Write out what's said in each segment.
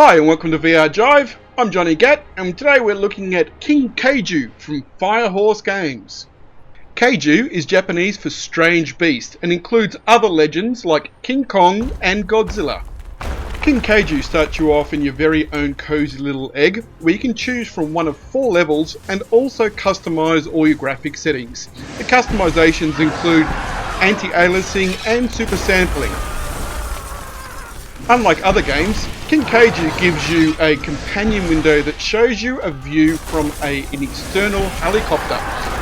Hi and welcome to VR Jive. I'm Johnny Gatt and today we're looking at King Kaiju from Firehorse Games. Kaiju is Japanese for strange beast and includes other legends like King Kong and Godzilla. King Kaiju starts you off in your very own cozy little egg where you can choose from one of 4 levels and also customize all your graphic settings. The customizations include anti-aliasing and super sampling. Unlike other games, King Kaiju gives you a companion window that shows you a view from an external helicopter.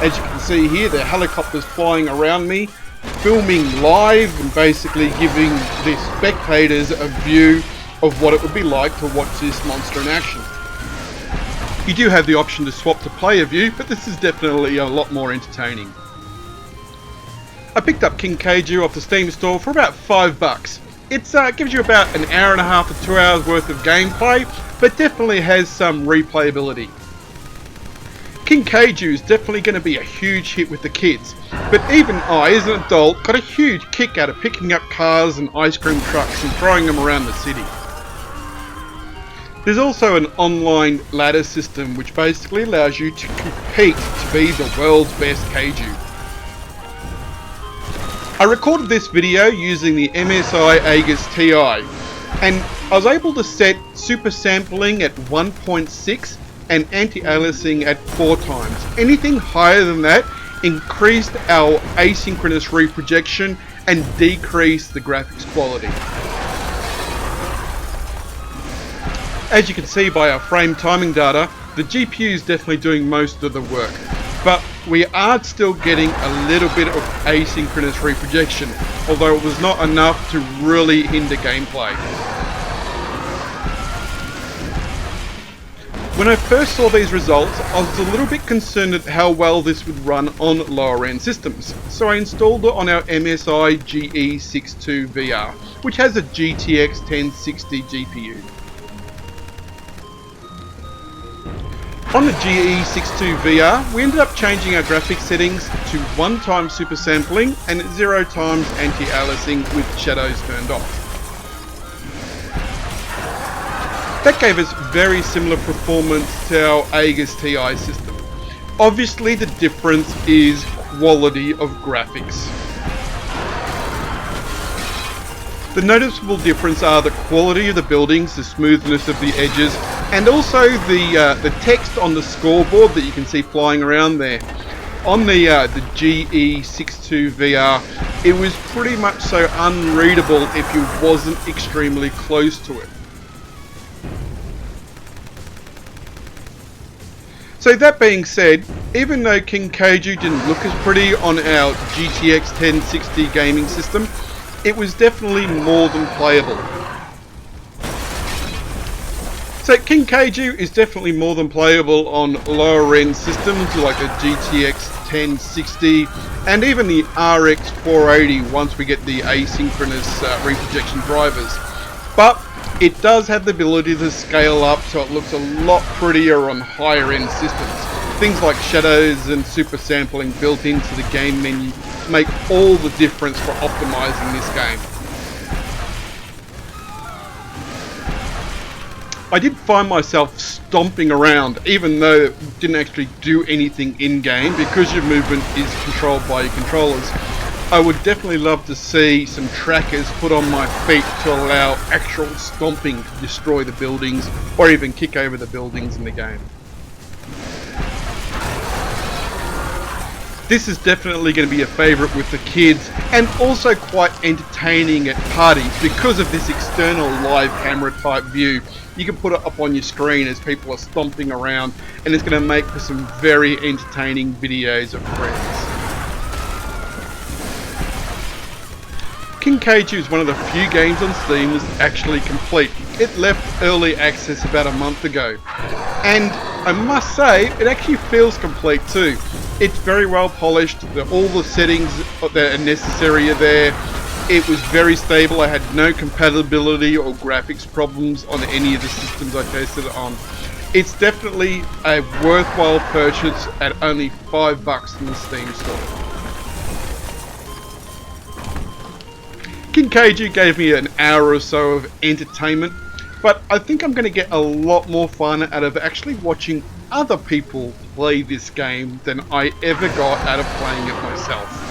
As you can see here, the helicopter's flying around me, filming live and basically giving the spectators a view of what it would be like to watch this monster in action. You do have the option to swap to player view, but this is definitely a lot more entertaining. I picked up King Kaiju off the Steam store for about $5. It gives you about an hour and a half to 2 hours worth of gameplay, but definitely has some replayability. King Kaiju is definitely going to be a huge hit with the kids, but even I, as an adult, got a huge kick out of picking up cars and ice cream trucks and throwing them around the city. There's also an online ladder system which basically allows you to compete to be the world's best Kaiju. I recorded this video using the MSI Aegis TI and I was able to set super sampling at 1.6 and anti-aliasing at 4 times. Anything higher than that increased our asynchronous reprojection and decreased the graphics quality. As you can see by our frame timing data, the GPU is definitely doing most of the work. But we are still getting a little bit of asynchronous reprojection, although it was not enough to really hinder gameplay. When I first saw these results, I was a little bit concerned at how well this would run on lower end systems, so I installed it on our MSI GE62 VR, which has a GTX 1060 GPU. On the GE62 VR, we ended up changing our graphics settings to 1 time super sampling and 0 times anti-aliasing with shadows turned off. That gave us very similar performance to our Aegis TI system. Obviously the difference is quality of graphics. The noticeable difference are the quality of the buildings, the smoothness of the edges, and also the text on the scoreboard that you can see flying around there. On the GE62 VR, it was pretty much so unreadable if you wasn't extremely close to it. So that being said, even though King Kaiju didn't look as pretty on our GTX 1060 gaming system, it was definitely more than playable. So King Kaiju is definitely more than playable on lower end systems like the GTX 1060 and even the RX 480 once we get the asynchronous reprojection drivers. But it does have the ability to scale up so it looks a lot prettier on higher end systems. Things like shadows and super sampling built into the game menu make all the difference for optimizing this game. I did find myself stomping around even though it didn't actually do anything in game because your movement is controlled by your controllers. I would definitely love to see some trackers put on my feet to allow actual stomping to destroy the buildings or even kick over the buildings in the game. This is definitely going to be a favourite with the kids and also quite entertaining at parties because of this external live camera type view. You can put it up on your screen as people are stomping around and it's going to make for some very entertaining videos of friends. King Kaiju is one of the few games on Steam that's actually complete. It left early access about a month ago and I must say it actually feels complete too. It's very well polished, all the settings that are necessary are there. It was very stable, I had no compatibility or graphics problems on any of the systems I tested it on. It's definitely a worthwhile purchase at only $5 in the Steam store. King Kaiju gave me an hour or so of entertainment. But I think I'm going to get a lot more fun out of actually watching other people play this game than I ever got out of playing it myself.